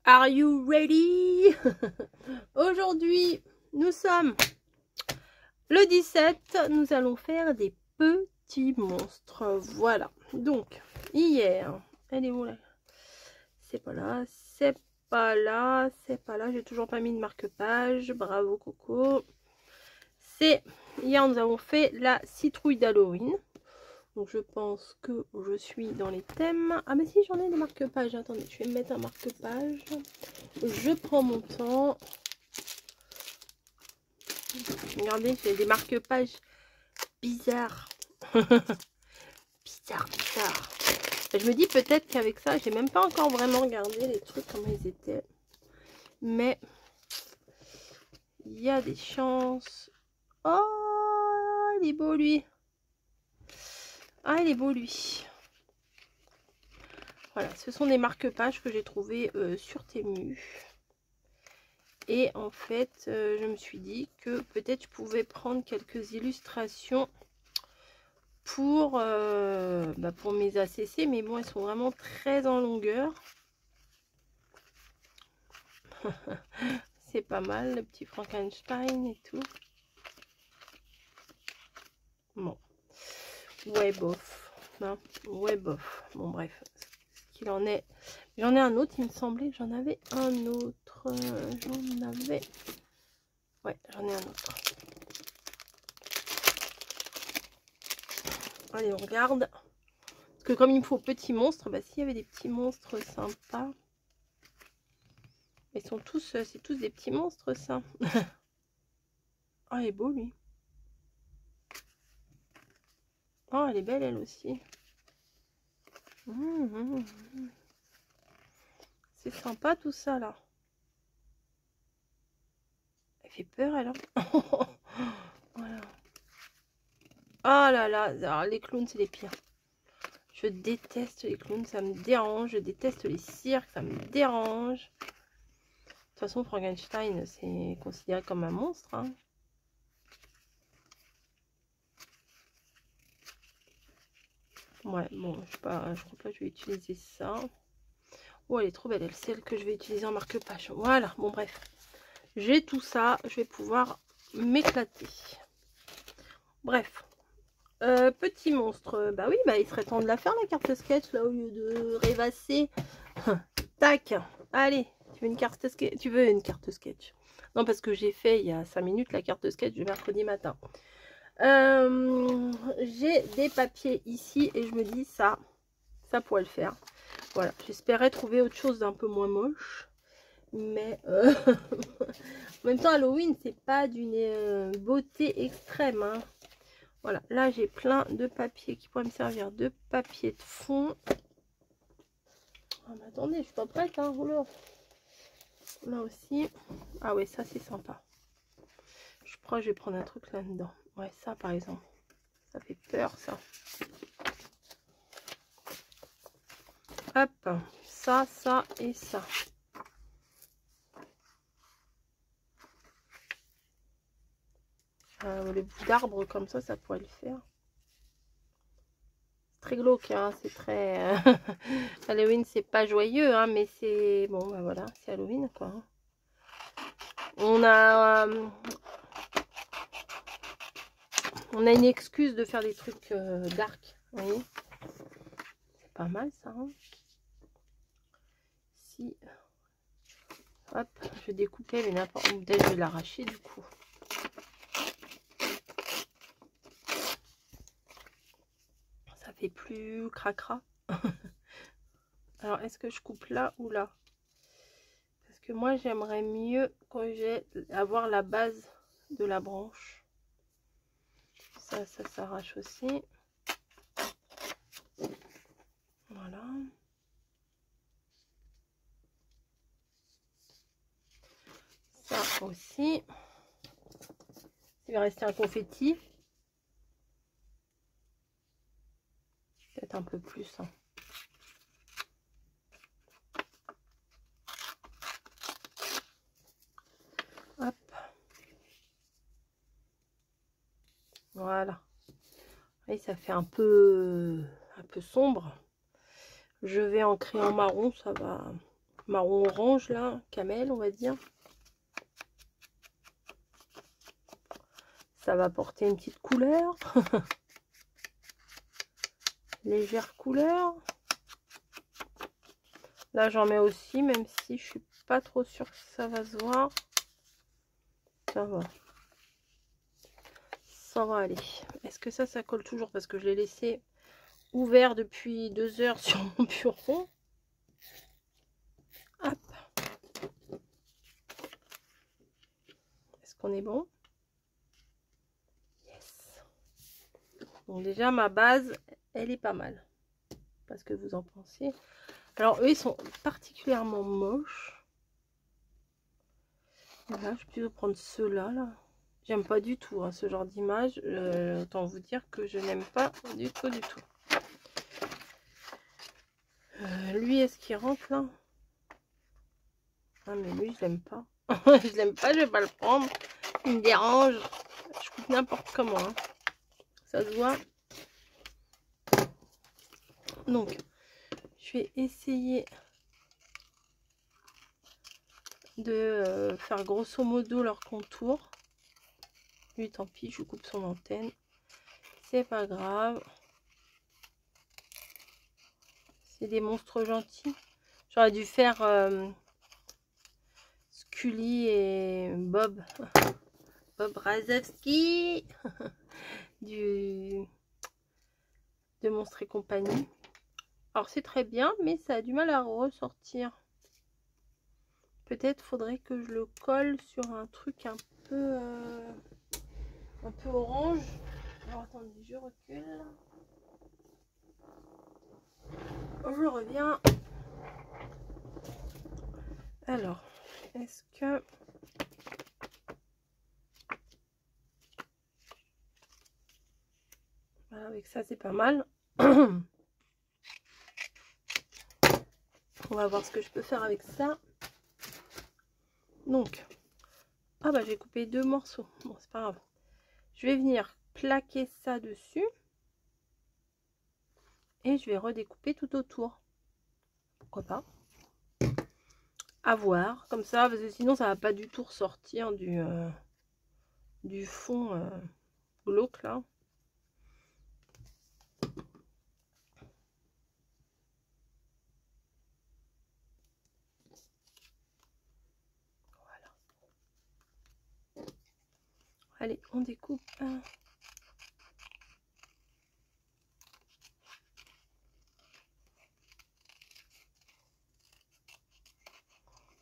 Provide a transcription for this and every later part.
Are you ready? Aujourd'hui, nous sommes le 17. Nous allons faire des petits monstres. Voilà. Donc, hier, elle est où là? C'est pas là, c'est pas là, c'est pas là. J'ai toujours pas mis de marque-page. Bravo Coco. C'est hier, nous avons fait la citrouille d'Halloween. Donc je pense que je suis dans les thèmes. Ah mais si, j'en ai des marque-pages. Attendez, je vais me mettre un marque-page. Je prends mon temps. Regardez, j'ai des marque-pages bizarres. Bizarre. Je me dis peut-être qu'avec ça, j'ai même pas encore vraiment regardé les trucs, comment ils étaient. Mais il y a des chances. Oh, il est beau lui. Ah, il est beau lui. Voilà, ce sont des marque-pages que j'ai trouvés sur Temu. Et en fait, je me suis dit que peut-être je pouvais prendre quelques illustrations pour mes ACC. Mais bon, elles sont vraiment très en longueur. C'est pas mal, le petit Frankenstein et tout. Bon. Ouais, bof. Non, ouais, bof. Bon, bref. Ce qu'il en est. J'en ai un autre, il me semblait que j'en avais un autre. J'en avais... Ouais, j'en ai un autre. Allez, on regarde. Parce que comme il me faut petits monstres, bah s'il y avait des petits monstres sympas. Ils sont tous, c'est tous des petits monstres ça. Ah, il est beau lui. Oh, elle est belle elle aussi. C'est sympa tout ça là. Elle fait peur elle. Voilà. Oh là là, alors, les clowns c'est les pires. Je déteste les clowns, ça me dérange. Je déteste les cirques, ça me dérange. De toute façon, Frankenstein, c'est considéré comme un monstre. Hein. Ouais, bon, je sais pas, je crois pas que je vais utiliser ça. Oh, elle est trop belle, elle, celle que je vais utiliser en marque-page. Voilà, bon, bref. J'ai tout ça, je vais pouvoir m'éclater. Bref. Petit monstre, bah oui, bah il serait temps de la faire la carte sketch là au lieu de rêvasser. Tac, allez, tu veux une carte sketch? Tu veux une carte sketch? Non, parce que j'ai fait il y a 5 minutes la carte sketch du mercredi matin. J'ai des papiers ici et je me dis ça pourrait le faire. Voilà, j'espérais trouver autre chose d'un peu moins moche. Mais en même temps, Halloween, c'est pas d'une beauté extrême. Hein. Voilà, là j'ai plein de papiers qui pourraient me servir de papier de fond. Oh, mais attendez, je suis pas prête, hein, là aussi. Ah ouais, ça c'est sympa. Je crois que je vais prendre un truc là-dedans. Ouais, ça par exemple. Ça fait peur ça. Hop, ça et ça. Le bout d'arbre comme ça pourrait le faire. Très glauque, hein, c'est très Halloween, c'est pas joyeux, hein, mais c'est bon, bah voilà, c'est Halloween quoi. On a une excuse de faire des trucs dark, vous voyez. C'est pas mal ça. Hein. Si, hop, je vais découper, mais n'importe où, je vais l'arracher du coup. Ça fait plus cracra. Alors, est-ce que je coupe là ou là? Parce que moi, j'aimerais mieux quand j'ai avoir la base de la branche. Ça s'arrache aussi. Voilà. Ça aussi. Il va rester un confetti. Peut-être un peu plus. Hein. Hop. Voilà. Et ça fait un peu sombre. Je vais en crayon marron, ça va marron orange là, camel on va dire. Ça va apporter une petite couleur. Légère couleur. Là j'en mets aussi, même si je suis pas trop sûre que ça va se voir. Ça va. Ça va aller. Est-ce que ça colle toujours? Parce que je l'ai laissé ouvert depuis 2 heures sur mon bureau. Hop. Est-ce qu'on est bon? Yes. Donc déjà ma base, elle est pas mal. Parce que vous en pensez. Alors eux ils sont particulièrement moches. Voilà, je vais plutôt prendre ceux-là là. J'aime pas du tout hein, ce genre d'image. Autant vous dire que je n'aime pas du tout du tout. Lui est-ce qu'il rentre là? Ah mais lui je l'aime pas. Je l'aime pas, je vais pas le prendre. Il me dérange. Je coupe n'importe comment. Hein. Ça se voit. Donc, je vais essayer de faire grosso modo leur contour. Lui, tant pis, je coupe son antenne. C'est pas grave. C'est des monstres gentils. J'aurais dû faire Scully et Bob. Bob Razowski de Monstres et compagnie. Alors c'est très bien, mais ça a du mal à ressortir. Peut-être faudrait que je le colle sur un truc un peu orange. Alors attendez, je recule. Je reviens. Alors, est-ce que... Voilà, avec ça c'est pas mal. On va voir ce que je peux faire avec ça. Donc, ah bah j'ai coupé 2 morceaux. Bon, c'est pas grave. Je vais venir plaquer ça dessus. Et je vais redécouper tout autour. Pourquoi pas? À voir. Comme ça, parce que sinon ça va pas du tout ressortir du fond glauque là. Voilà. Allez, on découpe.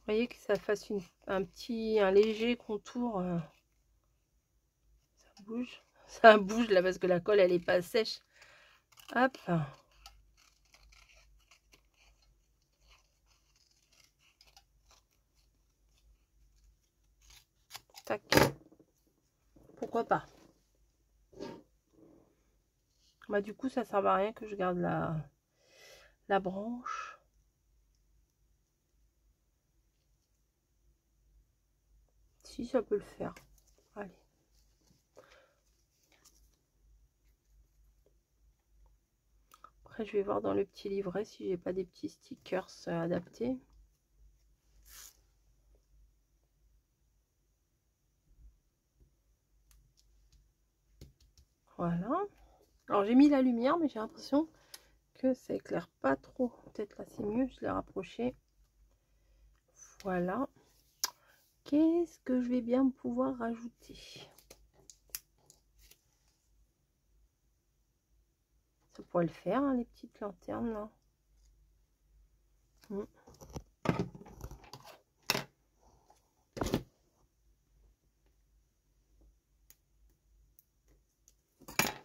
Vous voyez que ça fasse un léger contour. Ça bouge. Ça bouge là parce que la colle elle est pas sèche. Hop. Tac. Pourquoi pas? Bah du coup ça sert à rien que je garde la branche. Si ça peut le faire. Allez. Après je vais voir dans le petit livret si j'ai pas des petits stickers adaptés. Voilà. Alors j'ai mis la lumière mais j'ai l'impression que ça éclaire pas trop. Peut-être là c'est mieux, je l'ai rapproché. Voilà. Qu'est-ce que je vais bien pouvoir rajouter? Ça pourrait le faire, hein, les petites lanternes là.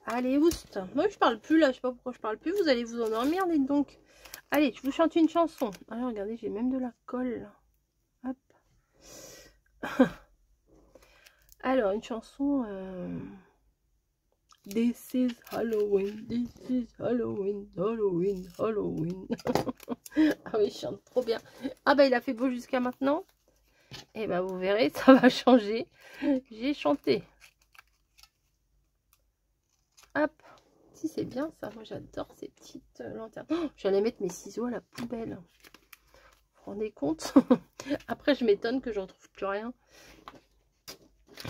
Allez, oust. Moi je parle plus là, je sais pas pourquoi je parle plus. Vous allez vous endormir, dites donc. Allez, je vous chante une chanson. Allez, regardez, j'ai même de la colle. Hop. Alors, une chanson. This is Halloween, this is Halloween, Halloween, Halloween. Ah oui, je chante trop bien. Ah bah il a fait beau jusqu'à maintenant. Et bah vous verrez, ça va changer. J'ai chanté. Hop. Si c'est bien ça, moi j'adore ces petites lanternes. Oh, j'allais mettre mes ciseaux à la poubelle. vous rendez compte? Après, je m'étonne que j'en trouve plus rien.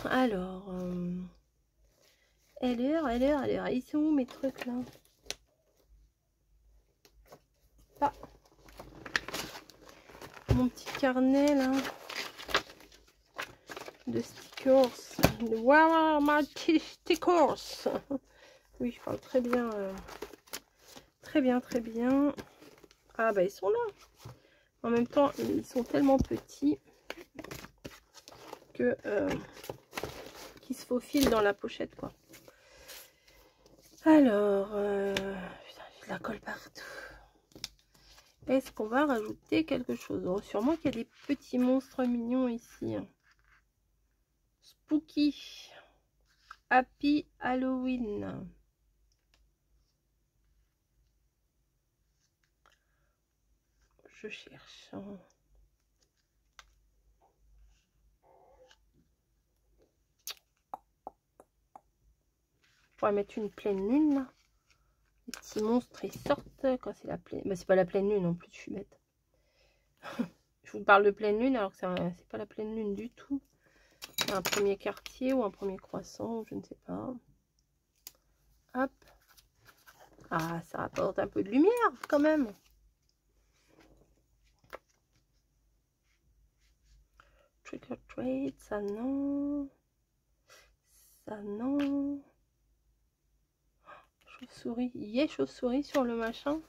Alors, elle est. Ils sont où mes trucs là? Ah, mon petit carnet là de stickers. Wow, my stickers. Oui, je parle très bien. Très bien, très bien. Ah bah ils sont là. En même temps, ils sont tellement petits que qui se faufilent dans la pochette quoi. Alors, putain, j'ai de la colle partout. Est-ce qu'on va rajouter quelque chose? Oh, sûrement qu'il y a des petits monstres mignons ici. Spooky. Happy Halloween. Je cherche. On va mettre une pleine lune là. Les petits monstres ils sortent quand c'est la pleine. Bah, c'est pas la pleine lune en plus, je suis bête. Je vous parle de pleine lune alors que c'est pas la pleine lune du tout. Un premier quartier ou un premier croissant, je ne sais pas. Hop. Ah, ça apporte un peu de lumière quand même. Trick or treat, ça non. Ça non. Chauve-souris. Yeah, chauve-souris sur le machin.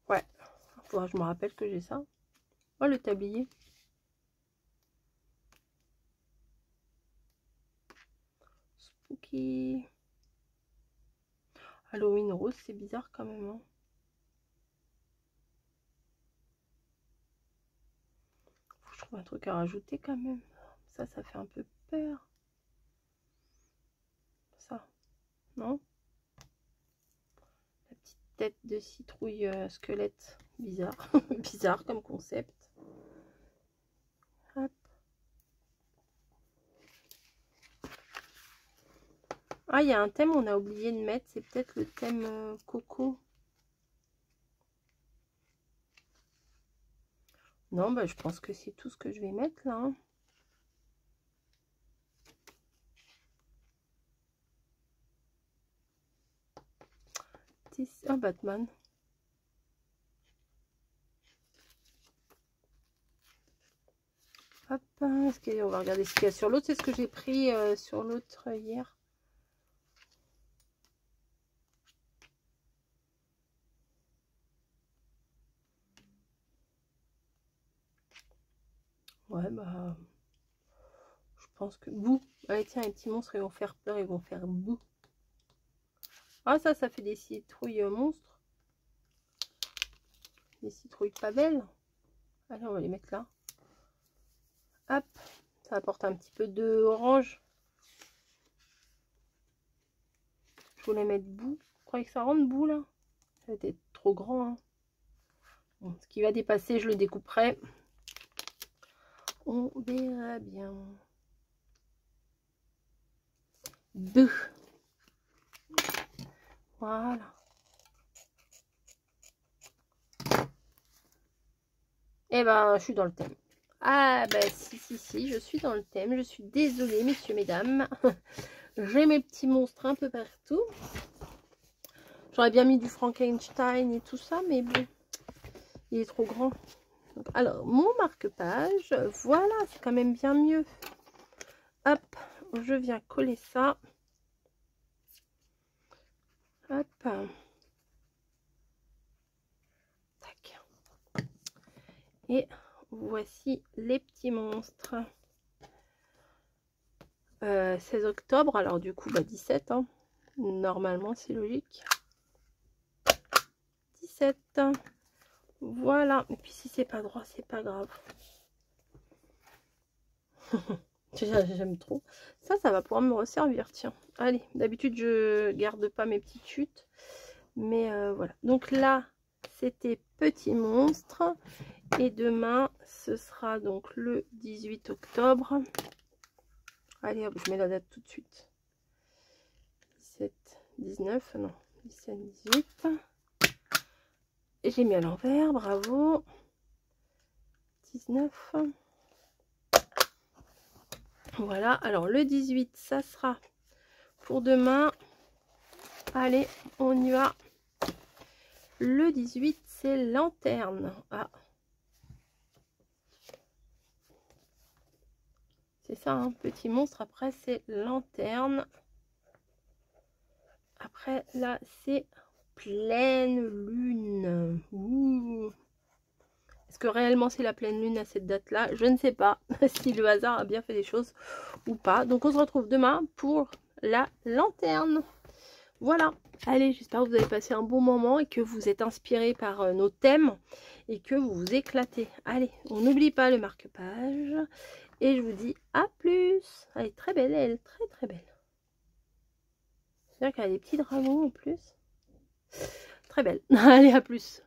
Ouais. Faudra que je me rappelle que j'ai ça. Oh, le tablier. Spooky. Halloween rose, c'est bizarre quand même. Hein. Faut que je trouve un truc à rajouter quand même. Ça fait un peu peur. Ça, non? La petite tête de citrouille squelette. Bizarre. Bizarre comme concept. Hop. Ah, il y a un thème, on a oublié de mettre. C'est peut-être le thème coco. Non, bah, je pense que c'est tout ce que je vais mettre là. Hein. Oh, Batman. Hop, on va regarder ce qu'il y a sur l'autre. C'est ce que j'ai pris sur l'autre hier. Ouais, bah... Je pense que... Bouh. Allez, tiens, les petits monstres, ils vont faire peur, ils vont faire bouh. Ah, ça fait des citrouilles monstres. Des citrouilles pas belles. Allez, on va les mettre là. Hop. Ça apporte un petit peu de orange. Je voulais mettre bout. Vous croyez que ça rentre bout, là? Ça va être trop grand, hein. Bon, ce qui va dépasser, je le découperai. On verra bien. Deux. Voilà. Et ben, je suis dans le thème. Ah, ben, si, je suis dans le thème. Je suis désolée, messieurs, mesdames. J'ai mes petits monstres un peu partout. J'aurais bien mis du Frankenstein et tout ça, mais bon, il est trop grand. Donc, alors, mon marque-page, voilà, c'est quand même bien mieux. Hop, je viens coller ça. Hop. Tac. Et voici les petits monstres. 16 octobre, alors du coup, bah, 17. Hein. Normalement, c'est logique. 17. Voilà. Et puis, si c'est pas droit, c'est pas grave. J'aime trop. Ça va pouvoir me resservir, tiens. Allez, d'habitude, je garde pas mes petites chutes. Mais voilà. Donc là, c'était Petit Monstre. Et demain, ce sera donc le 18 octobre. Allez, hop, je mets la date tout de suite. 17, 19, non, 17, 18. Et j'ai mis à l'envers, bravo. 19. Voilà, alors le 18, ça sera pour demain. Allez, on y va. Le 18, c'est lanterne. Ah. C'est ça, un petit monstre. Après, c'est lanterne. Après, là, c'est pleine lune. Ouh. Est-ce que réellement c'est la pleine lune à cette date-là? Je ne sais pas si le hasard a bien fait des choses ou pas. Donc, on se retrouve demain pour la lanterne. Voilà. Allez, j'espère que vous avez passé un bon moment et que vous êtes inspirés par nos thèmes et que vous vous éclatez. Allez, on n'oublie pas le marque-page. Et je vous dis à plus. Elle est très belle, elle, très très belle. C'est-à-dire qu'elle a des petits dragons en plus. Très belle. Allez, à plus.